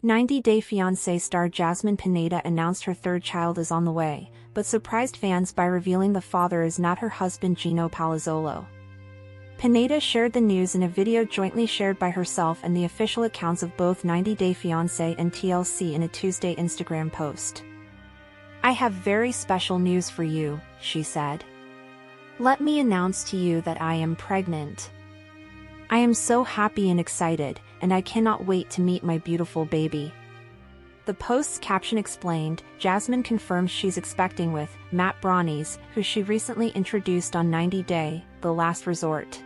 90 Day Fiancé star Jasmine Pineda announced her third child is on the way, but surprised fans by revealing the father is not her husband Gino Palazzolo. Pineda shared the news in a video jointly shared by herself and the official accounts of both 90 Day Fiancé and TLC in a Tuesday Instagram post. "I have very special news for you," she said. "Let me announce to you that I am pregnant. I am so happy and excited, and I cannot wait to meet my beautiful baby." The post's caption explained, Jasmine confirms she's expecting with Matt Brownies, who she recently introduced on 90 Day, The Last Resort.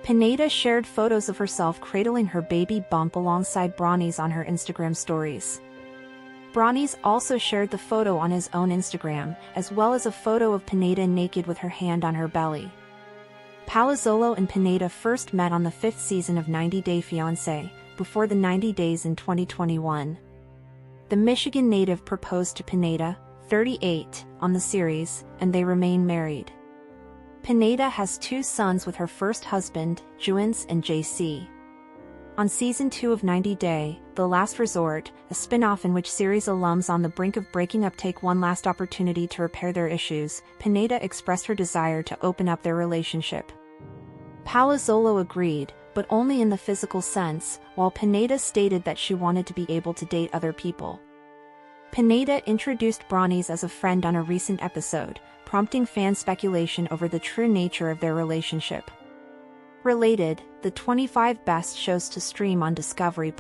Pineda shared photos of herself cradling her baby bump alongside Brownies on her Instagram stories. Brownies also shared the photo on his own Instagram, as well as a photo of Pineda naked with her hand on her belly. Palazzolo and Pineda first met on the 5th season of 90 Day Fiancé, before the 90 days in 2021. The Michigan native proposed to Pineda, 38, on the series, and they remain married. Pineda has 2 sons with her first husband, Juance and JC. On Season 2 of 90 Day, The Last Resort, a spin-off in which series alums on the brink of breaking up take one last opportunity to repair their issues, Pineda expressed her desire to open up their relationship. Palazzolo agreed, but only in the physical sense, while Pineda stated that she wanted to be able to date other people. Pineda introduced Brownies as a friend on a recent episode, prompting fan speculation over the true nature of their relationship. Related, the 25 best shows to stream on Discovery+.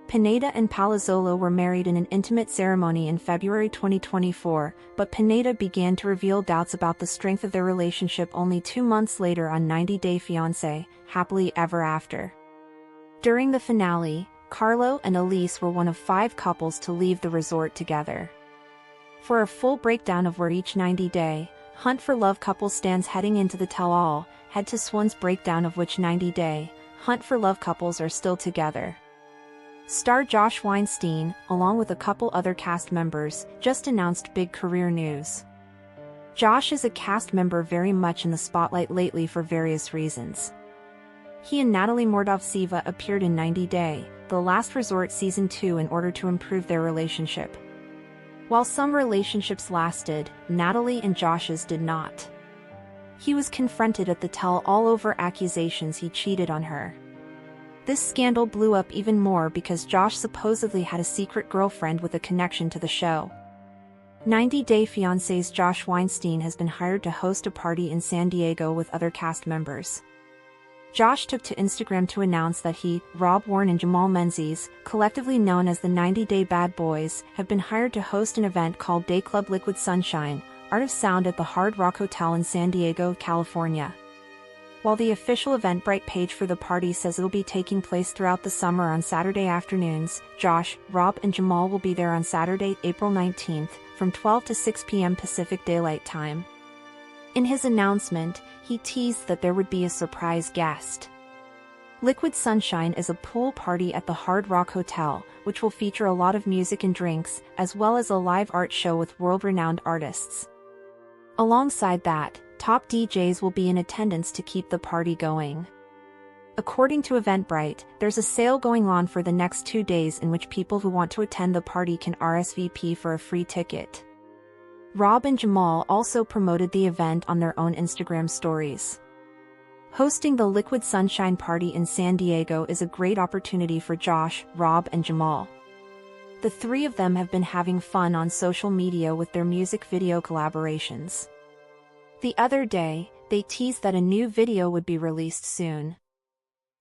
Pineda and Palazzolo were married in an intimate ceremony in February 2024, but Pineda began to reveal doubts about the strength of their relationship only 2 months later on 90 Day Fiancé, Happily Ever After. During the finale, Carlo and Elise were one of 5 couples to leave the resort together. For a full breakdown of where each 90 Day Hunt for Love couple stands heading into the tell-all, head to Swan's breakdown of which 90 Day Hunt for Love couples are still together. Star Josh Weinstein, along with a couple other cast members, just announced big career news. Josh is a cast member very much in the spotlight lately for various reasons. He and Natalie Mordovtseva appeared in 90 Day, The Last Resort Season 2 in order to improve their relationship. While some relationships lasted, Natalie and Josh's did not. He was confronted at the tell-all over accusations he cheated on her. This scandal blew up even more because Josh supposedly had a secret girlfriend with a connection to the show. 90 Day Fiancé's Josh Weinstein has been hired to host a party in San Diego with other cast members. Josh took to Instagram to announce that he, Rob Warren and Jamal Menzies, collectively known as the 90 Day Bad Boys, have been hired to host an event called Day Club Liquid Sunshine, Art of Sound at the Hard Rock Hotel in San Diego, California. While the official Eventbrite page for the party says it'll be taking place throughout the summer on Saturday afternoons, Josh, Rob and Jamal will be there on Saturday, April 19th, from 12 to 6 p.m. Pacific Daylight Time. In his announcement, he teased that there would be a surprise guest. Liquid Sunshine is a pool party at the Hard Rock Hotel, which will feature a lot of music and drinks, as well as a live art show with world-renowned artists. Alongside that, top DJs will be in attendance to keep the party going. According to Eventbrite, there's a sale going on for the next 2 days in which people who want to attend the party can RSVP for a free ticket. Rob and Jamal also promoted the event on their own Instagram stories. Hosting the Liquid Sunshine party in San Diego is a great opportunity for Josh, Rob and Jamal. The 3 of them have been having fun on social media with their music video collaborations. The other day, they teased that a new video would be released soon.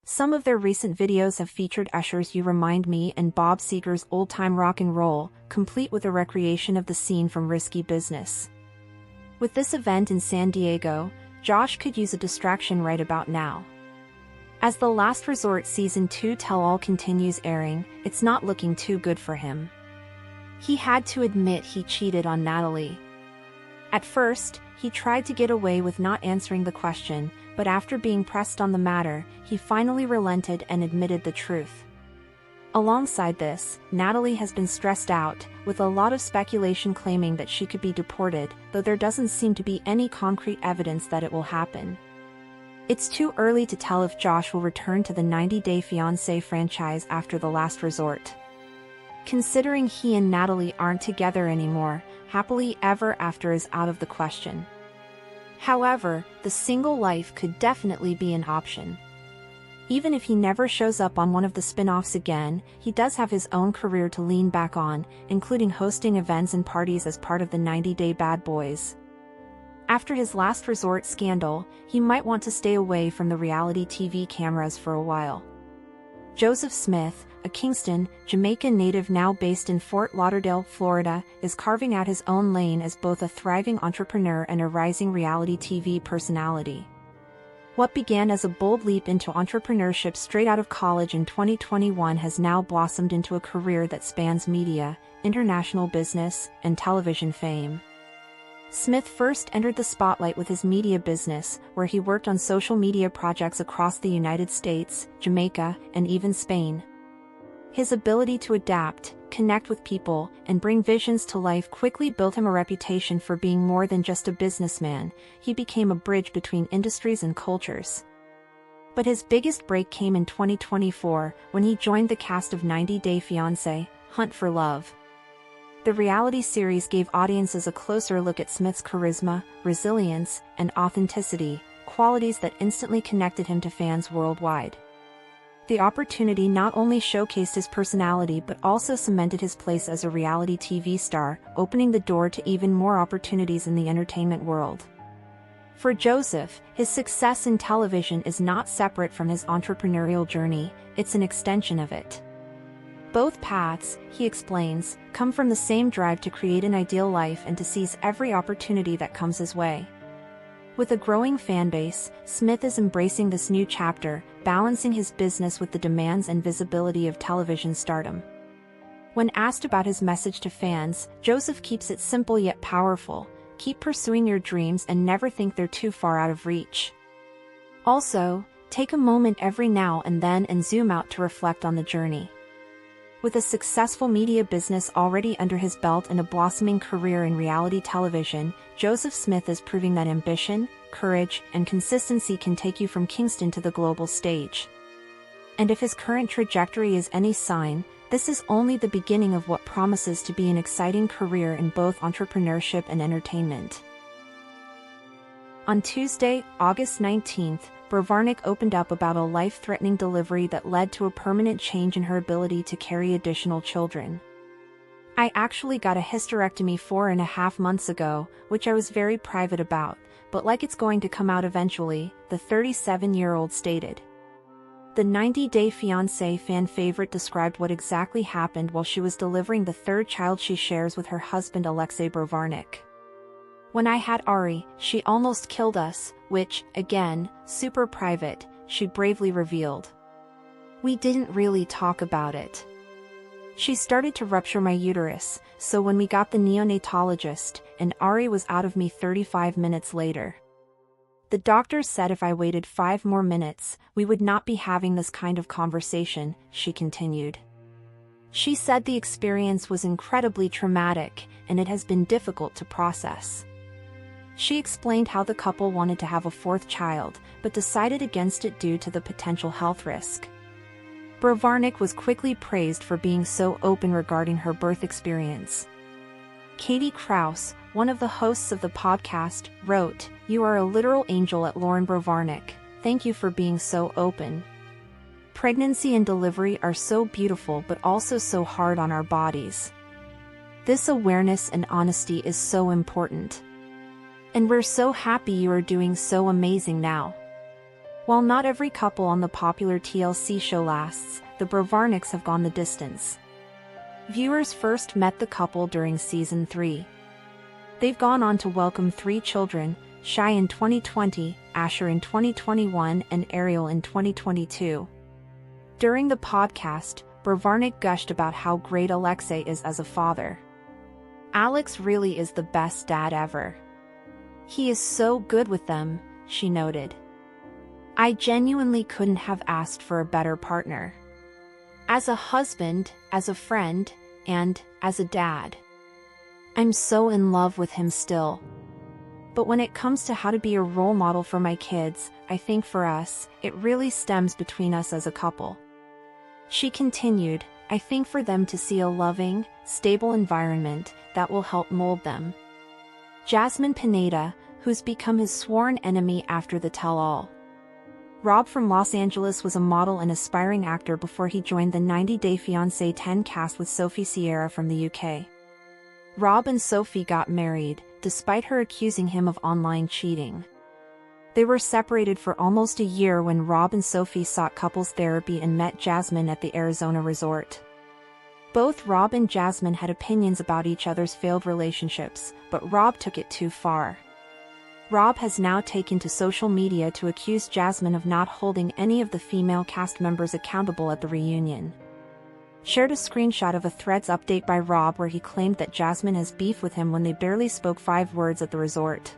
Some of their recent videos have featured Usher's You Remind Me and Bob Seger's Old Time Rock and Roll, complete with a recreation of the scene from Risky Business. With this event in San Diego, Josh could use a distraction right about now. As The Last Resort Season 2 tell-all continues airing, it's not looking too good for him. He had to admit he cheated on Natalie. At first, he tried to get away with not answering the question, but after being pressed on the matter, he finally relented and admitted the truth. Alongside this, Natalie has been stressed out, with a lot of speculation claiming that she could be deported, though there doesn't seem to be any concrete evidence that it will happen. It's too early to tell if Josh will return to the 90-Day Fiancé franchise after the last resort. Considering he and Natalie aren't together anymore, happily ever after is out of the question. However, the single life could definitely be an option. Even if he never shows up on one of the spin-offs again, he does have his own career to lean back on, including hosting events and parties as part of the 90-Day Bad Boys. After his last resort scandal, he might want to stay away from the reality TV cameras for a while. Joseph Smith, a Kingston, Jamaica native now based in Fort Lauderdale, Florida, is carving out his own lane as both a thriving entrepreneur and a rising reality TV personality. What began as a bold leap into entrepreneurship straight out of college in 2021 has now blossomed into a career that spans media, international business, and television fame. Smith first entered the spotlight with his media business, where he worked on social media projects across the United States, Jamaica, and even Spain. His ability to adapt, connect with people, and bring visions to life quickly built him a reputation for being more than just a businessman. He became a bridge between industries and cultures. But his biggest break came in 2024, when he joined the cast of 90-Day Fiancé, Hunt for Love. The reality series gave audiences a closer look at Smith's charisma, resilience, and authenticity, qualities that instantly connected him to fans worldwide. The opportunity not only showcased his personality but also cemented his place as a reality TV star, opening the door to even more opportunities in the entertainment world. For Joseph, his success in television is not separate from his entrepreneurial journey, it's an extension of it. Both paths, he explains, come from the same drive to create an ideal life and to seize every opportunity that comes his way. With a growing fanbase, Smith is embracing this new chapter, balancing his business with the demands and visibility of television stardom. When asked about his message to fans, Joseph keeps it simple yet powerful: keep pursuing your dreams and never think they're too far out of reach. Also, take a moment every now and then and zoom out to reflect on the journey. With a successful media business already under his belt and a blossoming career in reality television, Joseph Smith is proving that ambition, courage, and consistency can take you from Kingston to the global stage. And if his current trajectory is any sign, this is only the beginning of what promises to be an exciting career in both entrepreneurship and entertainment. On Tuesday, August 19th, Brovanek opened up about a life-threatening delivery that led to a permanent change in her ability to carry additional children. "I actually got a hysterectomy 4.5 months ago, which I was very private about, but like it's going to come out eventually," the 37-year-old stated. The 90-Day Fiancé fan favorite described what exactly happened while she was delivering the third child she shares with her husband Alexei Brovanek. "When I had Ari, she almost killed us, which, again, super private," she bravely revealed. "We didn't really talk about it. She started to rupture my uterus, so when we got the neonatologist, and Ari was out of me 35 minutes later. The doctors said if I waited 5 more minutes, we would not be having this kind of conversation," she continued. She said the experience was incredibly traumatic, and it has been difficult to process. She explained how the couple wanted to have a 4th child, but decided against it due to the potential health risk. Brovanek was quickly praised for being so open regarding her birth experience. Katie Krause, one of the hosts of the podcast, wrote, "You are a literal angel at Lauren Brovanek. Thank you for being so open. Pregnancy and delivery are so beautiful but also so hard on our bodies. This awareness and honesty is so important. And we're so happy you are doing so amazing now." While not every couple on the popular TLC show lasts, the Brovaneks have gone the distance. Viewers first met the couple during season 3. They've gone on to welcome 3 children, Shai in 2020, Asher in 2021, and Ariel in 2022. During the podcast, Brovanek gushed about how great Alexei is as a father. "Alex really is the best dad ever. He is so good with them," she noted. "I genuinely couldn't have asked for a better partner. As a husband, as a friend, and as a dad. I'm so in love with him still." But when it comes to how to be a role model for my kids, I think for us, it really stems between us as a couple." She continued, "I think for them to see a loving, stable environment that will help mold them." Jasmine Pineda, who's become his sworn enemy after the tell-all. Rob from Los Angeles was a model and aspiring actor before he joined the 90 Day Fiancé 10 cast with Sophie Sierra from the UK. Rob and Sophie got married, despite her accusing him of online cheating. They were separated for almost a year when Rob and Sophie sought couples therapy and met Jasmine at the Arizona resort. Both Rob and Jasmine had opinions about each other's failed relationships, but Rob took it too far. Rob has now taken to social media to accuse Jasmine of not holding any of the female cast members accountable at the reunion. Shared a screenshot of a Threads update by Rob where he claimed that Jasmine has beef with him when they barely spoke 5 words at the resort.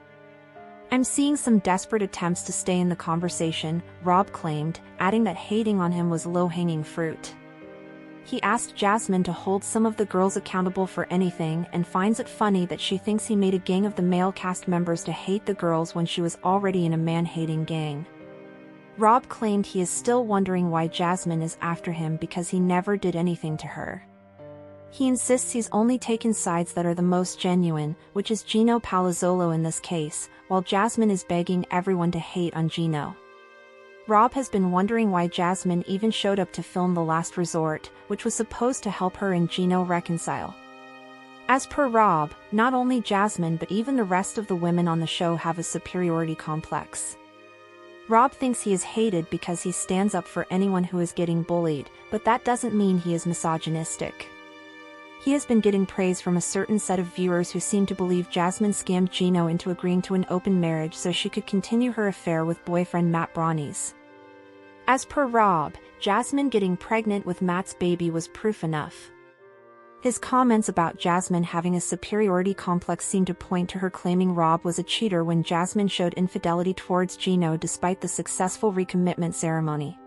"I'm seeing some desperate attempts to stay in the conversation," Rob claimed, adding that hating on him was low-hanging fruit. He asked Jasmine to hold some of the girls accountable for anything and finds it funny that she thinks he made a gang of the male cast members to hate the girls when she was already in a man-hating gang. Rob claimed he is still wondering why Jasmine is after him because he never did anything to her. He insists he's only taken sides that are the most genuine, which is Gino Palazzolo in this case, while Jasmine is begging everyone to hate on Gino. Rob has been wondering why Jasmine even showed up to film The Last Resort, which was supposed to help her and Gino reconcile. As per Rob, not only Jasmine but even the rest of the women on the show have a superiority complex. Rob thinks he is hated because he stands up for anyone who is getting bullied, but that doesn't mean he is misogynistic. He has been getting praise from a certain set of viewers who seem to believe Jasmine scammed Gino into agreeing to an open marriage so she could continue her affair with boyfriend Matt Brownies. As per Rob, Jasmine getting pregnant with Matt's baby was proof enough. His comments about Jasmine having a superiority complex seem to point to her claiming Rob was a cheater when Jasmine showed infidelity towards Gino despite the successful recommitment ceremony.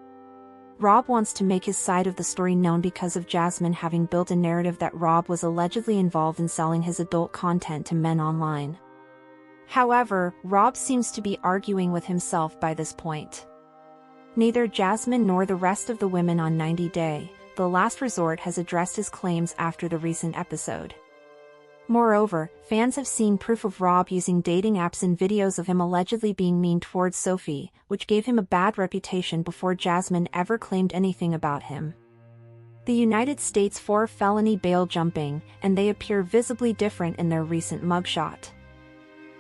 Rob wants to make his side of the story known because of Jasmine having built a narrative that Rob was allegedly involved in selling his adult content to men online. However, Rob seems to be arguing with himself by this point. Neither Jasmine nor the rest of the women on 90 Day, The Last Resort has addressed his claims after the recent episode. Moreover, fans have seen proof of Rob using dating apps and videos of him allegedly being mean towards Sophie, which gave him a bad reputation before Jasmine ever claimed anything about him. The United States for felony bail jumping, and they appear visibly different in their recent mugshot.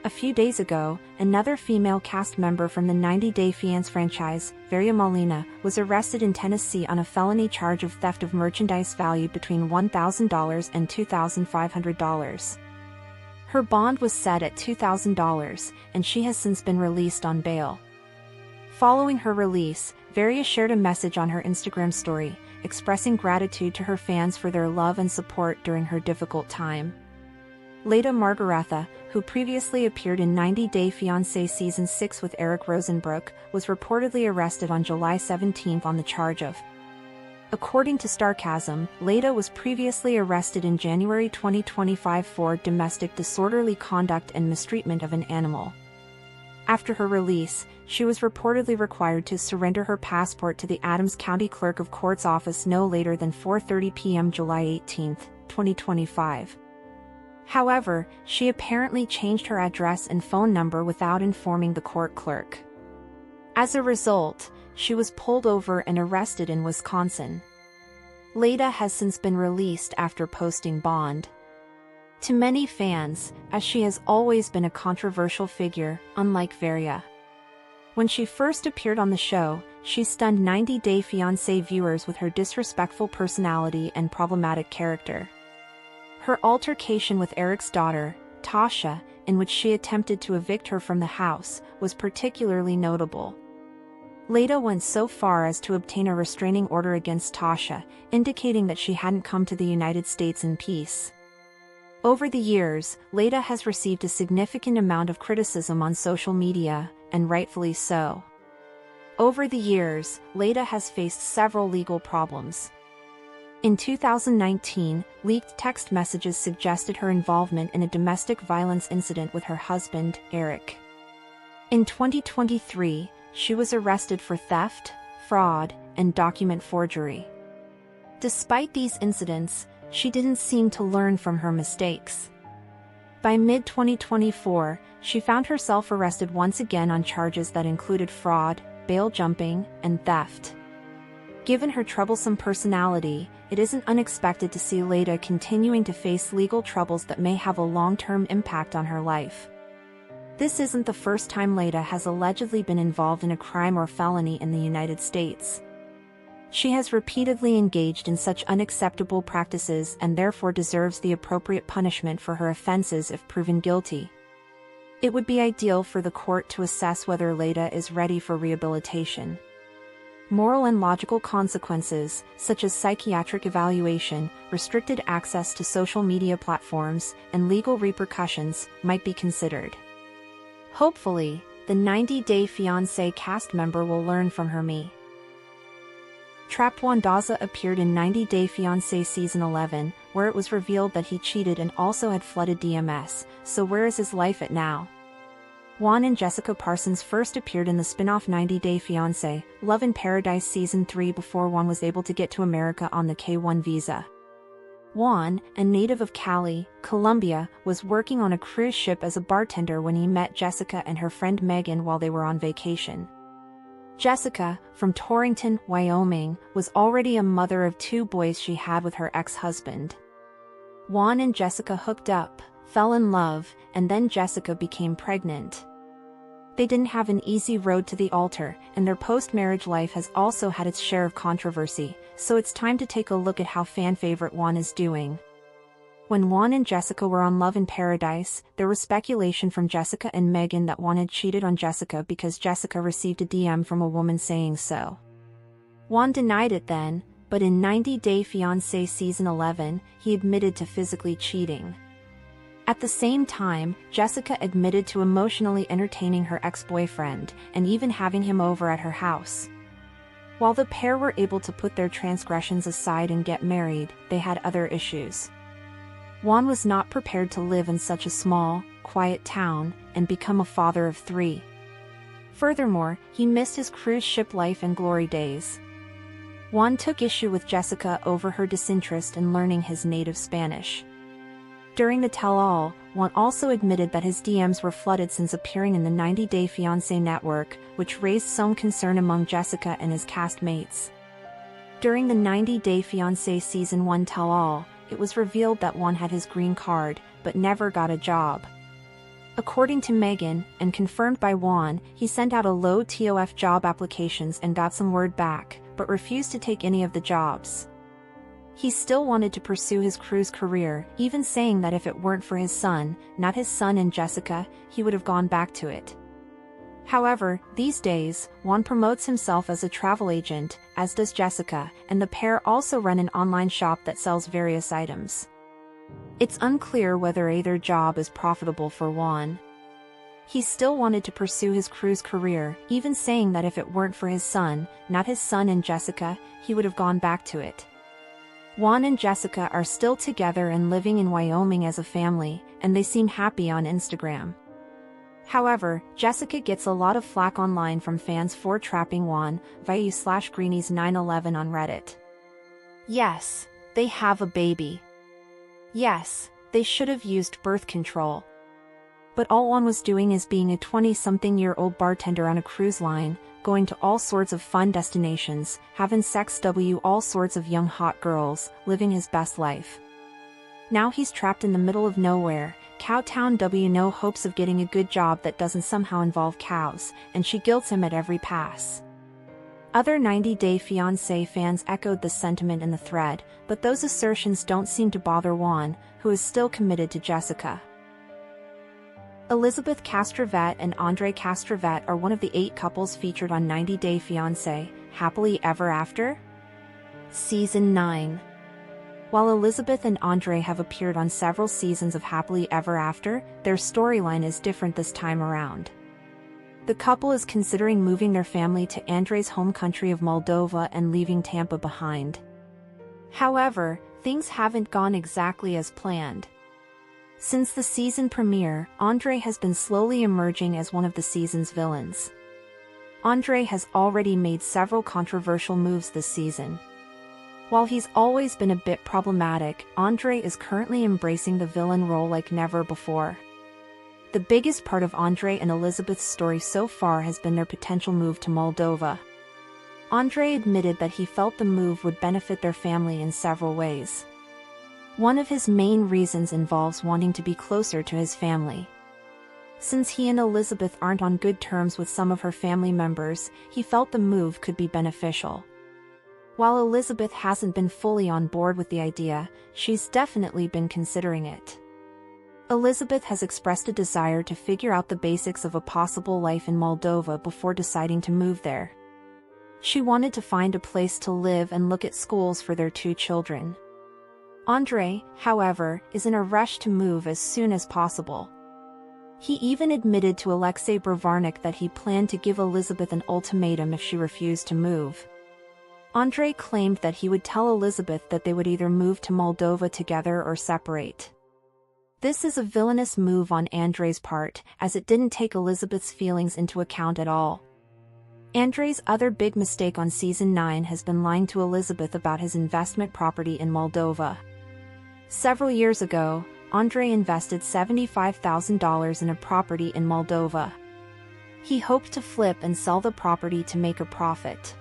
A few days ago, another female cast member from the 90 Day Fiancé franchise, Veria Molina, was arrested in Tennessee on a felony charge of theft of merchandise valued between $1,000 and $2,500. Her bond was set at $2,000, and she has since been released on bail. Following her release, Veria shared a message on her Instagram story, expressing gratitude to her fans for their love and support during her difficult time. Leda Margaretha, who previously appeared in 90 Day Fiancé Season 6 with Eric Rosenbrook, was reportedly arrested on July 17 on the charge of. According to Starcasm, Leda was previously arrested in January 2025 for domestic disorderly conduct and mistreatment of an animal. After her release, she was reportedly required to surrender her passport to the Adams County Clerk of Court's office no later than 4:30 p.m. July 18, 2025. However, she apparently changed her address and phone number without informing the court clerk. As a result, she was pulled over and arrested in Wisconsin. Leda has since been released after posting bond. To many fans, as she has always been a controversial figure, unlike Veria. When she first appeared on the show, she stunned 90 Day Fiancé viewers with her disrespectful personality and problematic character. Her altercation with Eric's daughter, Tasha, in which she attempted to evict her from the house, was particularly notable. Leda went so far as to obtain a restraining order against Tasha, indicating that she hadn't come to the United States in peace. Over the years, Leda has received a significant amount of criticism on social media, and rightfully so. Over the years, Leda has faced several legal problems. In 2019, leaked text messages suggested her involvement in a domestic violence incident with her husband, Eric. In 2023, she was arrested for theft, fraud, and document forgery. Despite these incidents, she didn't seem to learn from her mistakes. By mid-2024, she found herself arrested once again on charges that included fraud, bail jumping, and theft. Given her troublesome personality, it isn't unexpected to see Leda continuing to face legal troubles that may have a long-term impact on her life. This isn't the first time Leda has allegedly been involved in a crime or felony in the United States. She has repeatedly engaged in such unacceptable practices and therefore deserves the appropriate punishment for her offenses if proven guilty. It would be ideal for the court to assess whether Leda is ready for rehabilitation. Moral and logical consequences, such as psychiatric evaluation, restricted access to social media platforms, and legal repercussions, might be considered. Hopefully, the 90 Day Fiancé cast member will learn from her. Trapped Juan Daza appeared in 90 Day Fiancé Season 11, where it was revealed that he cheated and also had flooded DMS, so where is his life at now? Juan and Jessica Parsons first appeared in the spin-off 90 Day Fiancé, Love in Paradise Season 3 before Juan was able to get to America on the K-1 visa. Juan, a native of Cali, Colombia, was working on a cruise ship as a bartender when he met Jessica and her friend Megan while they were on vacation. Jessica, from Torrington, Wyoming, was already a mother of 2 boys she had with her ex-husband. Juan and Jessica hooked up, fell in love, and then Jessica became pregnant. They didn't have an easy road to the altar, and their post-marriage life has also had its share of controversy, so it's time to take a look at how fan favorite Juan is doing. When Juan and Jessica were on Love in Paradise, there was speculation from Jessica and Megan that Juan had cheated on Jessica because Jessica received a DM from a woman saying so. Juan denied it then, but in 90 Day Fiancé Season 11, he admitted to physically cheating. At the same time, Jessica admitted to emotionally entertaining her ex-boyfriend, and even having him over at her house. While the pair were able to put their transgressions aside and get married, they had other issues. Juan was not prepared to live in such a small, quiet town, and become a father of 3. Furthermore, he missed his cruise ship life and glory days. Juan took issue with Jessica over her disinterest in learning his native Spanish. During the tell-all, Juan also admitted that his DMs were flooded since appearing in the 90 Day Fiancé network, which raised some concern among Jessica and his castmates. During the 90 Day Fiancé Season 1 tell-all, it was revealed that Juan had his green card, but never got a job. According to Megan, and confirmed by Juan, he sent out a load TOF job applications and got some word back, but refused to take any of the jobs. He still wanted to pursue his cruise career, even saying that if it weren't for his son, not his son and Jessica, he would have gone back to it. However, these days, Juan promotes himself as a travel agent, as does Jessica, and the pair also run an online shop that sells various items. It's unclear whether either job is profitable for Juan. He still wanted to pursue his cruise career, even saying that if it weren't for his son, not his son and Jessica, he would have gone back to it. Juan and Jessica are still together and living in Wyoming as a family, and they seem happy on Instagram. However, Jessica gets a lot of flack online from fans for trapping Juan, /Greenies911 on Reddit. Yes, they have a baby. Yes, they should have used birth control. But all Juan was doing is being a 20-something-year-old bartender on a cruise line, going to all sorts of fun destinations, having sex with all sorts of young hot girls, living his best life. Now he's trapped in the middle of nowhere, Cowtown no hopes of getting a good job that doesn't somehow involve cows, and she guilts him at every pass. Other 90 Day Fiancé fans echoed the sentiment in the thread, but those assertions don't seem to bother Juan, who is still committed to Jessica. Elizabeth Castrovet and Andre Castrovet are one of the 8 couples featured on 90 Day Fiancé, Happily Ever After? Season 9. While Elizabeth and Andre have appeared on several seasons of Happily Ever After, their storyline is different this time around. The couple is considering moving their family to Andre's home country of Moldova and leaving Tampa behind. However, things haven't gone exactly as planned. Since the season premiere, Andre has been slowly emerging as one of the season's villains. Andre has already made several controversial moves this season. While he's always been a bit problematic, Andre is currently embracing the villain role like never before. The biggest part of Andre and Elizabeth's story so far has been their potential move to Moldova. Andre admitted that he felt the move would benefit their family in several ways. One of his main reasons involves wanting to be closer to his family. Since he and Elizabeth aren't on good terms with some of her family members, he felt the move could be beneficial. While Elizabeth hasn't been fully on board with the idea, she's definitely been considering it. Elizabeth has expressed a desire to figure out the basics of a possible life in Moldova before deciding to move there. She wanted to find a place to live and look at schools for their 2 children. Andre, however, is in a rush to move as soon as possible. He even admitted to Alexei Bravarnik that he planned to give Elizabeth an ultimatum if she refused to move. Andre claimed that he would tell Elizabeth that they would either move to Moldova together or separate. This is a villainous move on Andre's part, as it didn't take Elizabeth's feelings into account at all. Andre's other big mistake on Season 9 has been lying to Elizabeth about his investment property in Moldova. Several years ago, Andre invested $75,000 in a property in Moldova. He hoped to flip and sell the property to make a profit.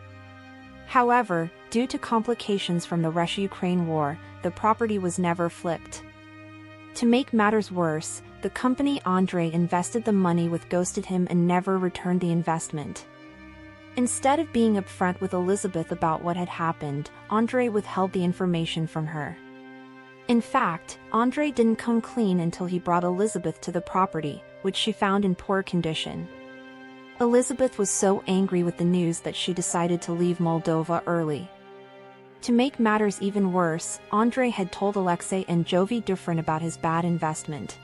However, due to complications from the Russia-Ukraine war, the property was never flipped. To make matters worse, the company Andre invested the money with ghosted him and never returned the investment. Instead of being upfront with Elizabeth about what had happened, Andre withheld the information from her. In fact, Andre didn't come clean until he brought Elizabeth to the property, which she found in poor condition. Elizabeth was so angry with the news that she decided to leave Moldova early. To make matters even worse, Andre had told Alexei and Jovi Dufresne about his bad investment.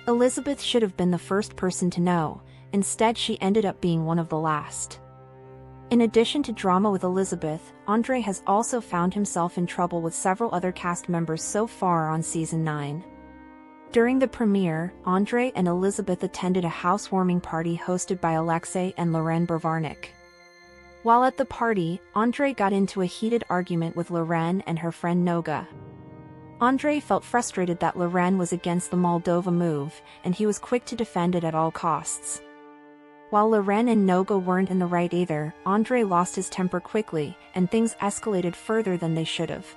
Elizabeth should have been the first person to know, instead she ended up being one of the last. In addition to drama with Elizabeth, Andre has also found himself in trouble with several other cast members so far on Season 9. During the premiere, Andre and Elizabeth attended a housewarming party hosted by Alexei and Loren Bravarnik. While at the party, Andre got into a heated argument with Loren and her friend Noga. Andre felt frustrated that Loren was against the Moldova move, and he was quick to defend it at all costs. While Loren and Noga weren't in the right either, Andre lost his temper quickly, and things escalated further than they should have.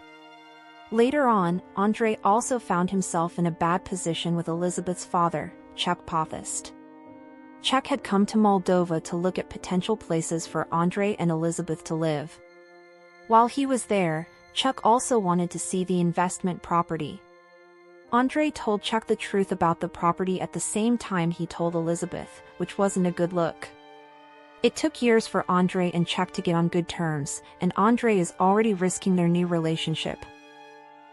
Later on, Andre also found himself in a bad position with Elizabeth's father, Chuck Pothist. Chuck had come to Moldova to look at potential places for Andre and Elizabeth to live. While he was there, Chuck also wanted to see the investment property. Andre told Chuck the truth about the property at the same time he told Elizabeth, which wasn't a good look. It took years for Andre and Chuck to get on good terms, and Andre is already risking their new relationship.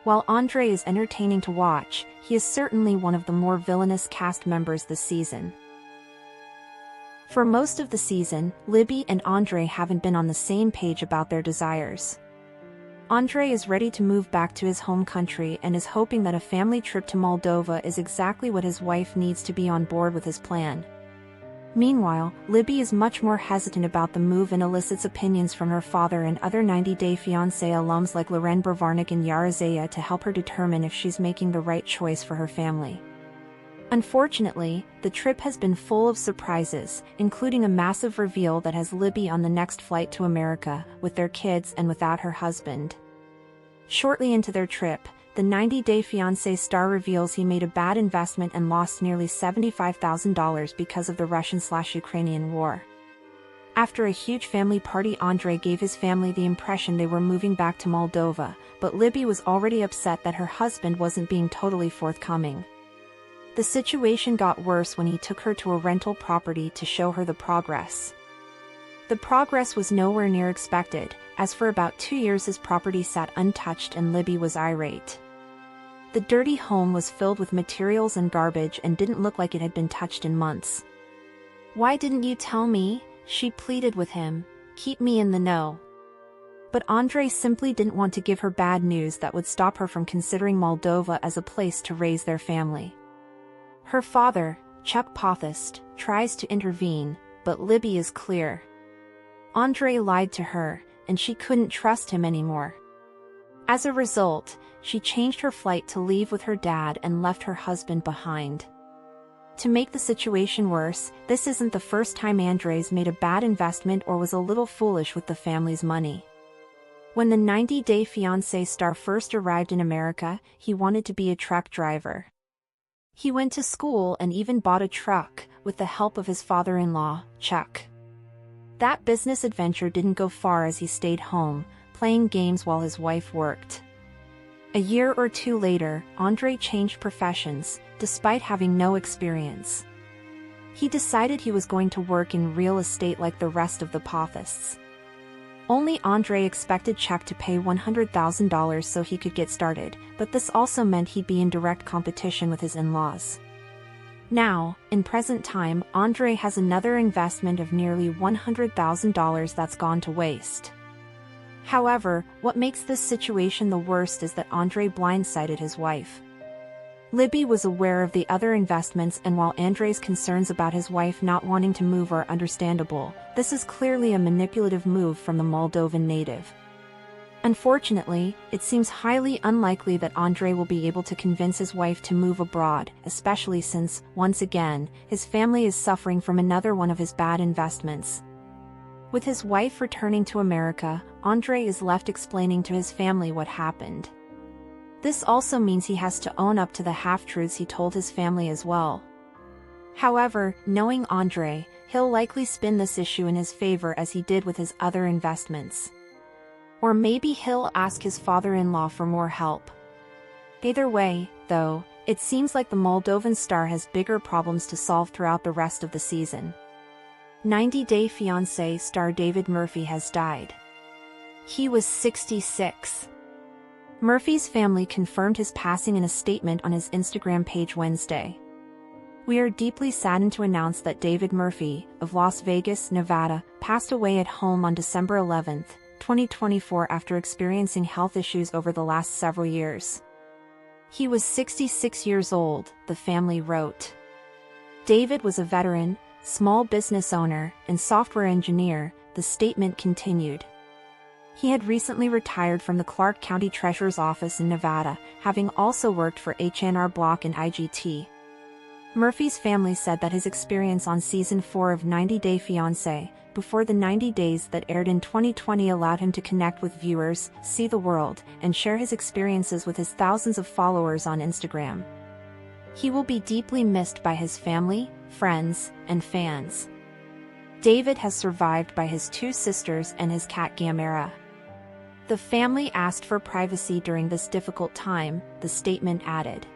While Andre is entertaining to watch, he is certainly one of the more villainous cast members this season. For most of the season, Libby and Andre haven't been on the same page about their desires. Andre is ready to move back to his home country and is hoping that a family trip to Moldova is exactly what his wife needs to be on board with his plan. Meanwhile, Libby is much more hesitant about the move and elicits opinions from her father and other 90-Day Fiancé alums like Loren Bravarnik and Yara Zaya to help her determine if she's making the right choice for her family. Unfortunately, the trip has been full of surprises, including a massive reveal that has Libby on the next flight to America, with their kids and without her husband. Shortly into their trip, the 90-Day Fiancé star reveals he made a bad investment and lost nearly $75,000 because of the Russian/Ukrainian war. After a huge family party, Andre gave his family the impression they were moving back to Moldova, but Libby was already upset that her husband wasn't being totally forthcoming. The situation got worse when he took her to a rental property to show her the progress. The progress was nowhere near expected, as for about 2 years his property sat untouched and Libby was irate. The dirty home was filled with materials and garbage and didn't look like it had been touched in months. "Why didn't you tell me?" she pleaded with him. "Keep me in the know." But Andre simply didn't want to give her bad news that would stop her from considering Moldova as a place to raise their family. Her father, Chuck Pothist, tries to intervene, but Libby is clear. Andre lied to her, and she couldn't trust him anymore. As a result, she changed her flight to leave with her dad and left her husband behind. To make the situation worse, this isn't the first time Andres made a bad investment or was a little foolish with the family's money. When the 90-Day Fiancé star first arrived in America, he wanted to be a truck driver. He went to school and even bought a truck, with the help of his father-in-law, Chuck. That business adventure didn't go far as he stayed home, playing games while his wife worked. A year or two later, Andre changed professions, despite having no experience. He decided he was going to work in real estate like the rest of the Pothists. Only Andre expected Chuck to pay $100,000 so he could get started, but this also meant he'd be in direct competition with his in-laws. Now, in present time, Andre has another investment of nearly $100,000 that's gone to waste. However, what makes this situation the worst is that Andre blindsided his wife. Libby was aware of the other investments, and while Andre's concerns about his wife not wanting to move are understandable, this is clearly a manipulative move from the Moldovan native. Unfortunately, it seems highly unlikely that Andre will be able to convince his wife to move abroad, especially since, once again, his family is suffering from another one of his bad investments. With his wife returning to America, Andre is left explaining to his family what happened. This also means he has to own up to the half-truths he told his family as well. However, knowing Andre, he'll likely spin this issue in his favor as he did with his other investments. Or maybe he'll ask his father-in-law for more help. Either way, though, it seems like the Moldovan star has bigger problems to solve throughout the rest of the season. 90-Day Fiancé star David Murphy has died. He was 66. Murphy's family confirmed his passing in a statement on his Instagram page Wednesday. "We are deeply saddened to announce that David Murphy, of Las Vegas, Nevada, passed away at home on December 11, 2024 after experiencing health issues over the last several years. He was 66 years old," the family wrote. David was a veteran, small business owner, and software engineer, the statement continued. He had recently retired from the Clark County Treasurer's Office in Nevada, having also worked for H&R Block and IGT. Murphy's family said that his experience on Season 4 of 90-Day Fiancé, before the 90 days that aired in 2020, allowed him to connect with viewers, see the world, and share his experiences with his thousands of followers on Instagram. He will be deeply missed by his family, friends, and fans. David has survived by his two sisters and his cat Gamera. The family asked for privacy during this difficult time, the statement added.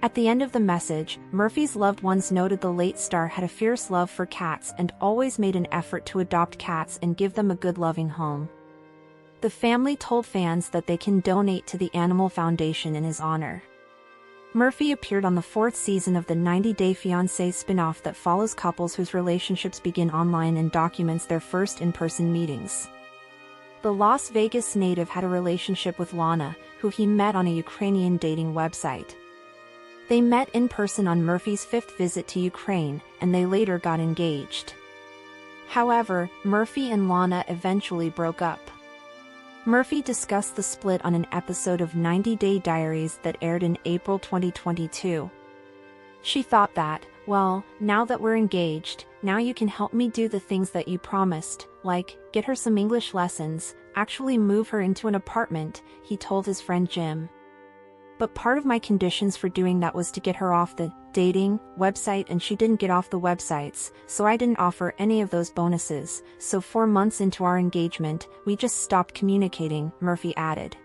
At the end of the message, Murphy's loved ones noted the late star had a fierce love for cats and always made an effort to adopt cats and give them a good loving home. The family told fans that they can donate to the Animal Foundation in his honor. Murphy appeared on the 4th season of the 90-Day Fiancé spin-off that follows couples whose relationships begin online and documents their first in-person meetings. The Las Vegas native had a relationship with Lana, who he met on a Ukrainian dating website. They met in person on Murphy's 5th visit to Ukraine, and they later got engaged. However, Murphy and Lana eventually broke up. Murphy discussed the split on an episode of 90-Day Diaries that aired in April 2022. She thought that, "Well, now that we're engaged, now you can help me do the things that you promised, like, get her some English lessons, actually move her into an apartment," he told his friend Jim. "But part of my conditions for doing that was to get her off the dating website, and she didn't get off the websites, so I didn't offer any of those bonuses, so 4 months into our engagement, we just stopped communicating," Murphy added.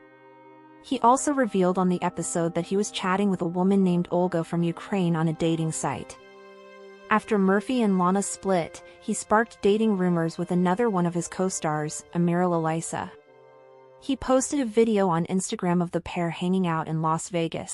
He also revealed on the episode that he was chatting with a woman named Olga from Ukraine on a dating site. After Murphy and Lana split, he sparked dating rumors with another one of his co-stars, Amiril Elisa. He posted a video on Instagram of the pair hanging out in Las Vegas.